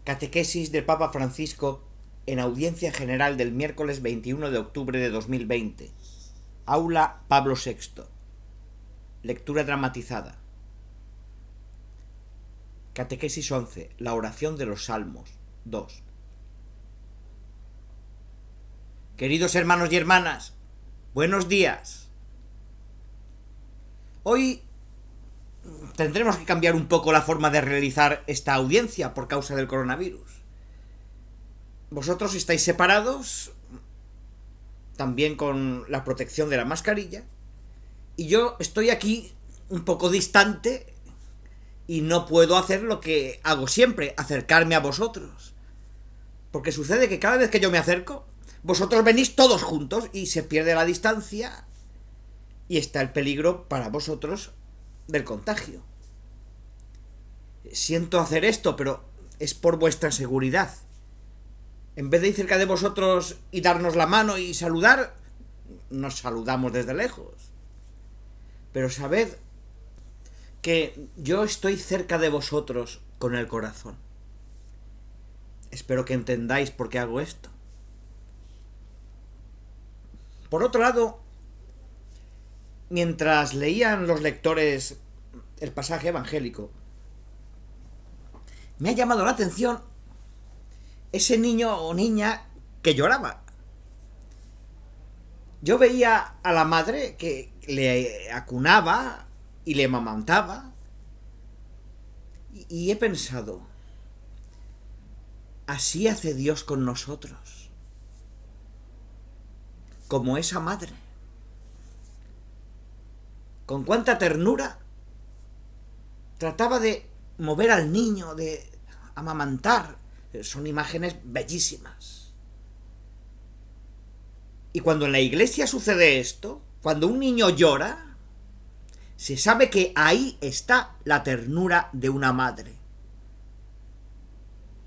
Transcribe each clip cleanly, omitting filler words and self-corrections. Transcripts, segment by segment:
Catequesis del Papa Francisco en audiencia general del miércoles 21 de octubre de 2020. Aula Pablo VI. Lectura dramatizada. Catequesis 11. La oración de los Salmos. 2. Queridos hermanos y hermanas, buenos días. Hoy tendremos que cambiar un poco la forma de realizar esta audiencia por causa del coronavirus. Vosotros estáis separados, también con la protección de la mascarilla, y yo estoy aquí un poco distante y no puedo hacer lo que hago siempre, acercarme a vosotros. Porque sucede que cada vez que yo me acerco, vosotros venís todos juntos y se pierde la distancia y está el peligro para vosotros del contagio. Siento hacer esto, pero es por vuestra seguridad. En vez de ir cerca de vosotros y darnos la mano y saludar, nos saludamos desde lejos. Pero sabed que yo estoy cerca de vosotros con el corazón. Espero que entendáis por qué hago esto. Por otro lado, mientras leían los lectores el pasaje evangélico, me ha llamado la atención ese niño o niña que lloraba. Yo veía a la madre que le acunaba y le amamantaba y he pensado, así hace Dios con nosotros, como esa madre. Con cuánta ternura trataba de mover al niño, de amamantar. Son imágenes bellísimas. Y cuando en la iglesia sucede esto, cuando un niño llora, se sabe que ahí está la ternura de una madre.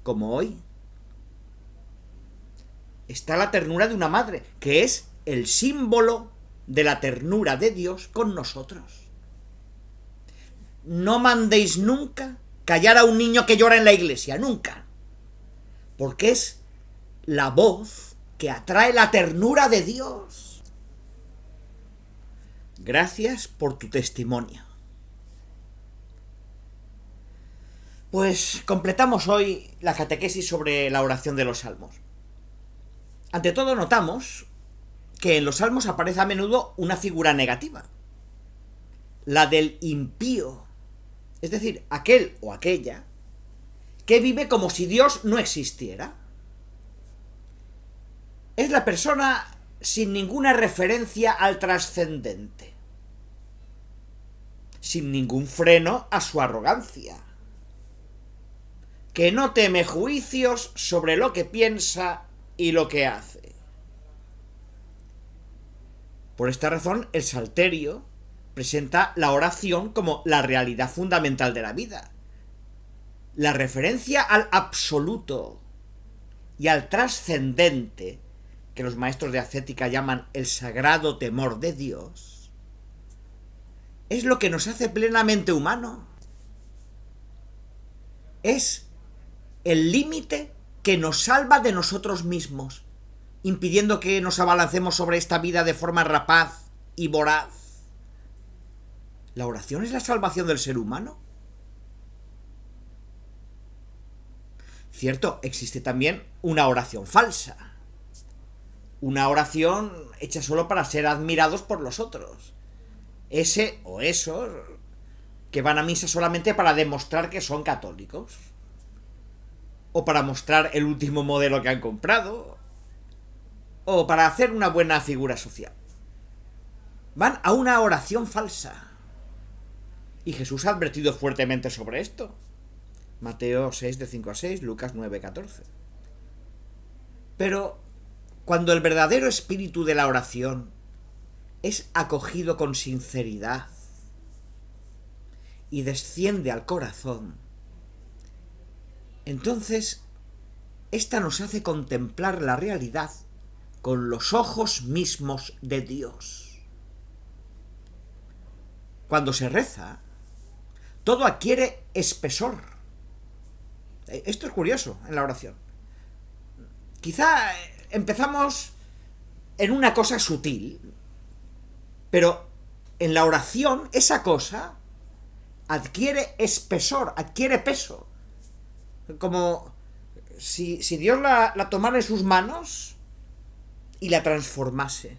Como hoy está la ternura de una madre, que es el símbolo de la ternura de Dios con nosotros. No mandéis nunca callar a un niño que llora en la iglesia, nunca. Porque es la voz que atrae la ternura de Dios. Gracias por tu testimonio. Pues completamos hoy la catequesis sobre la oración de los salmos. Ante todo notamos que en los salmos aparece a menudo una figura negativa, la del impío, es decir, aquel o aquella que vive como si Dios no existiera. Es la persona sin ninguna referencia al trascendente, sin ningún freno a su arrogancia, que no teme juicios sobre lo que piensa y lo que hace. Por esta razón, el Salterio presenta la oración como la realidad fundamental de la vida. La referencia al absoluto y al trascendente, que los maestros de ascética llaman el sagrado temor de Dios, es lo que nos hace plenamente humano. Es el límite que nos salva de nosotros mismos, impidiendo que nos abalancemos sobre esta vida de forma rapaz y voraz. ¿La oración es la salvación del ser humano? Cierto, existe también una oración falsa. Una oración hecha solo para ser admirados por los otros. Ese o esos que van a misa solamente para demostrar que son católicos. O para mostrar el último modelo que han comprado. O para hacer una buena figura social. Van a una oración falsa. Y Jesús ha advertido fuertemente sobre esto. Mateo 6, de 5 a 6, Lucas 9, 14. Pero cuando el verdadero espíritu de la oración es acogido con sinceridad y desciende al corazón, entonces esta nos hace contemplar la realidad con los ojos mismos de Dios. Cuando se reza, todo adquiere espesor. Esto es curioso en la oración. Quizá empezamos en una cosa sutil, pero en la oración esa cosa adquiere espesor, adquiere peso. Como si Dios la tomara en sus manos y la transformase.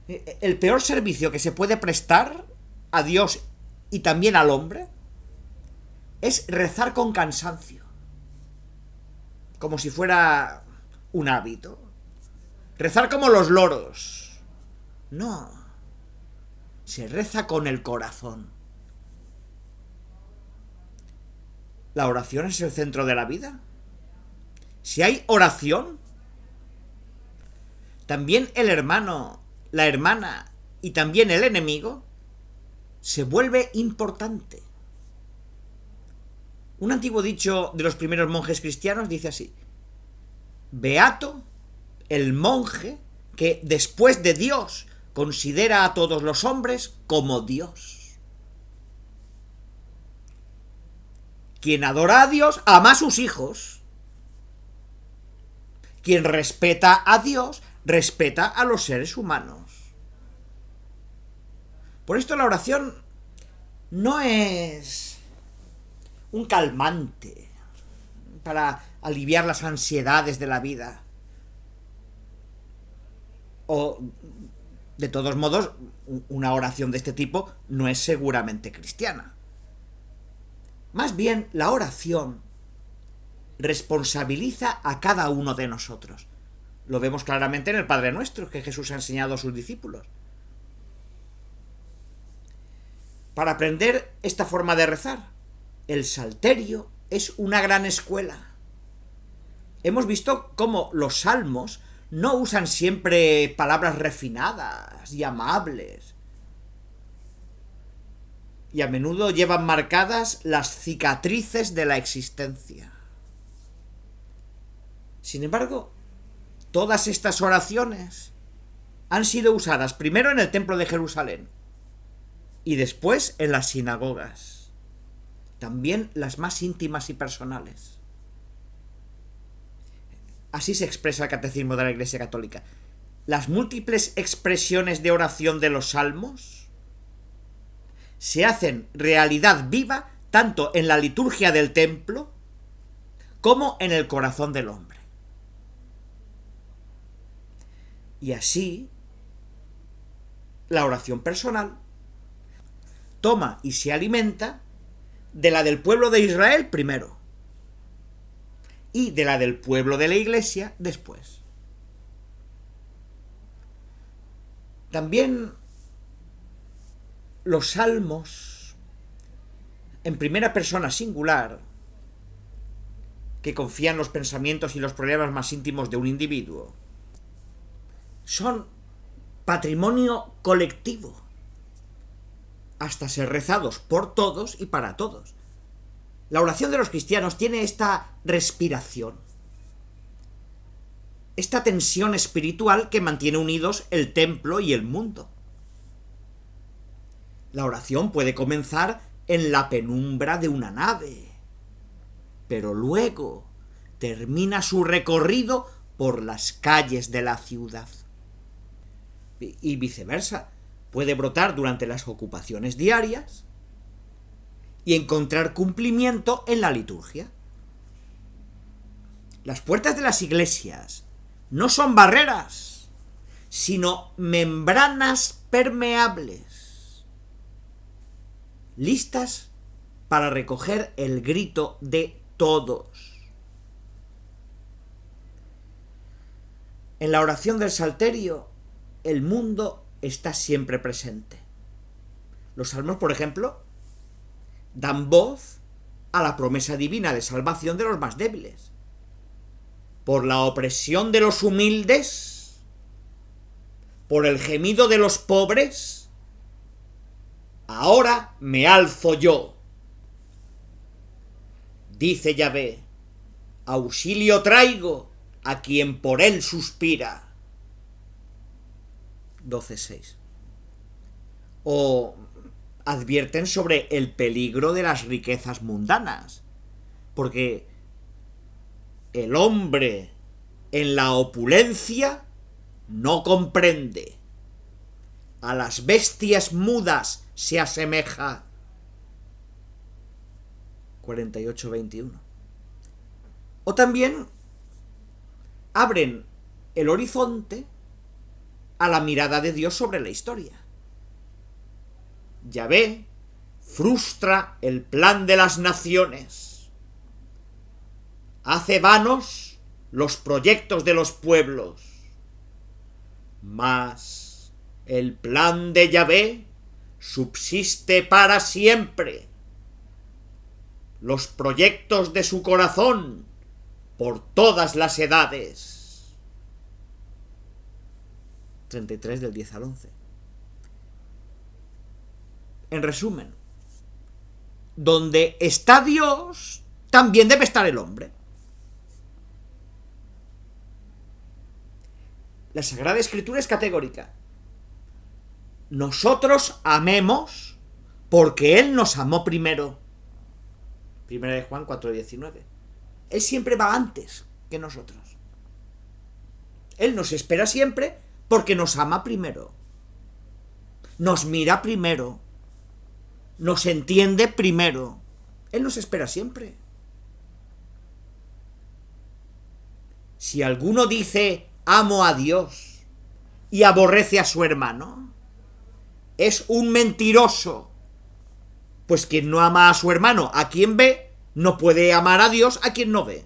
El peor servicio que se puede prestar a Dios y también al hombre es rezar con cansancio, como si fuera un hábito. Rezar como los loros. No, se reza con el corazón. ¿La oración es el centro de la vida? Si hay oración, también el hermano, la hermana y también el enemigo se vuelve importante. Un antiguo dicho de los primeros monjes cristianos dice así: beato el monje que después de Dios considera a todos los hombres como Dios. Quien adora a Dios ama a sus hijos. Quien respeta a Dios respeta a los seres humanos. Por esto la oración no es un calmante para aliviar las ansiedades de la vida. O, de todos modos, una oración de este tipo no es seguramente cristiana. Más bien, la oración responsabiliza a cada uno de nosotros. Lo vemos claramente en el Padre Nuestro que Jesús ha enseñado a sus discípulos. Para aprender esta forma de rezar, el salterio es una gran escuela. Hemos visto cómo los salmos no usan siempre palabras refinadas y amables, y a menudo llevan marcadas las cicatrices de la existencia. Sin embargo, todas estas oraciones han sido usadas primero en el Templo de Jerusalén y después en las sinagogas, también las más íntimas y personales. Así se expresa el Catecismo de la Iglesia Católica. Las múltiples expresiones de oración de los salmos se hacen realidad viva tanto en la liturgia del templo como en el corazón del hombre. Y así, la oración personal toma y se alimenta de la del pueblo de Israel primero y de la del pueblo de la Iglesia después. También los salmos en primera persona singular, que confían los pensamientos y los problemas más íntimos de un individuo, son patrimonio colectivo, hasta ser rezados por todos y para todos. La oración de los cristianos tiene esta respiración, esta tensión espiritual que mantiene unidos el templo y el mundo. La oración puede comenzar en la penumbra de una nave, pero luego termina su recorrido por las calles de la ciudad. Y viceversa, puede brotar durante las ocupaciones diarias y encontrar cumplimiento en la liturgia. Las puertas de las iglesias no son barreras, sino membranas permeables, listas para recoger el grito de todos. En la oración del Salterio, el mundo está siempre presente. Los salmos, por ejemplo, dan voz a la promesa divina de salvación de los más débiles. Por la opresión de los humildes, por el gemido de los pobres, ahora me alzo yo. Dice Yahvé, auxilio traigo a quien por él suspira. 12:6. O advierten sobre el peligro de las riquezas mundanas, porque el hombre en la opulencia no comprende, a las bestias mudas se asemeja. 48:21. O también abren el horizonte a la mirada de Dios sobre la historia. Yahvé frustra el plan de las naciones, hace vanos los proyectos de los pueblos, mas el plan de Yahvé subsiste para siempre, los proyectos de su corazón por todas las edades. 33 del 10 al 11. En resumen, donde está Dios, también debe estar el hombre. La Sagrada Escritura es categórica. Nosotros amemos porque Él nos amó primero. 1 Juan 4:19. Él siempre va antes que nosotros. Él nos espera siempre porque nos ama primero. Nos mira primero. Nos entiende primero. Él nos espera siempre. Si alguno dice amo a Dios y aborrece a su hermano, es un mentiroso. Pues quien no ama a su hermano, a quien ve, no puede amar a Dios a quien no ve.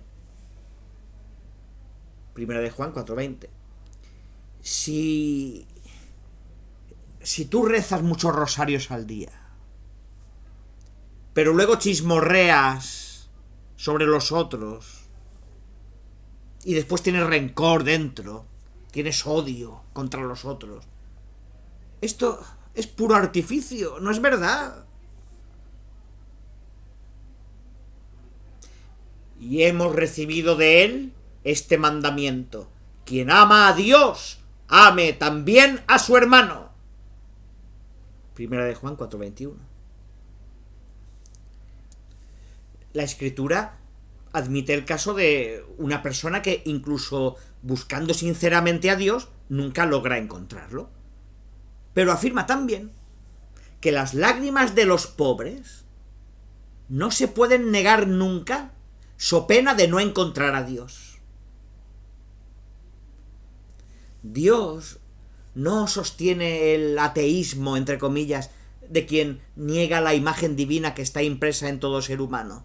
1 Juan 4:20. Si tú rezas muchos rosarios al día, pero luego chismorreas sobre los otros, y después tienes rencor dentro, tienes odio contra los otros, esto es puro artificio, no es verdad. Y hemos recibido de Él este mandamiento: quien ama a Dios, ame también a su hermano. 1 Juan 4:21. La Escritura admite el caso de una persona que, incluso buscando sinceramente a Dios, nunca logra encontrarlo. Pero afirma también que las lágrimas de los pobres no se pueden negar nunca, so pena de no encontrar a Dios. Dios no sostiene el ateísmo, entre comillas, de quien niega la imagen divina que está impresa en todo ser humano.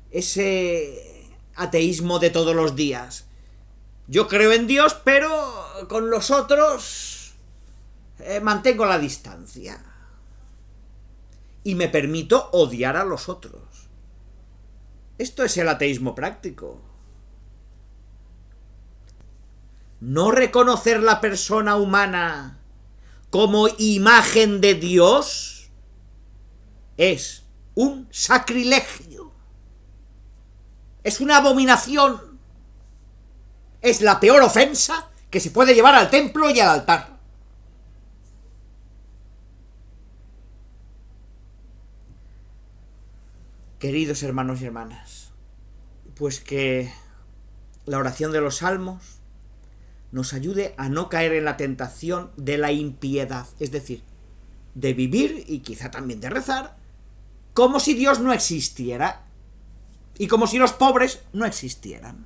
Ese ateísmo de todos los días. Yo creo en Dios, pero con los otros mantengo la distancia. Y me permito odiar a los otros. Esto es el ateísmo práctico. No reconocer la persona humana como imagen de Dios es un sacrilegio. Es una abominación. Es la peor ofensa que se puede llevar al templo y al altar. Queridos hermanos y hermanas, pues que la oración de los salmos nos ayude a no caer en la tentación de la impiedad, es decir, de vivir, y quizá también de rezar, como si Dios no existiera y como si los pobres no existieran.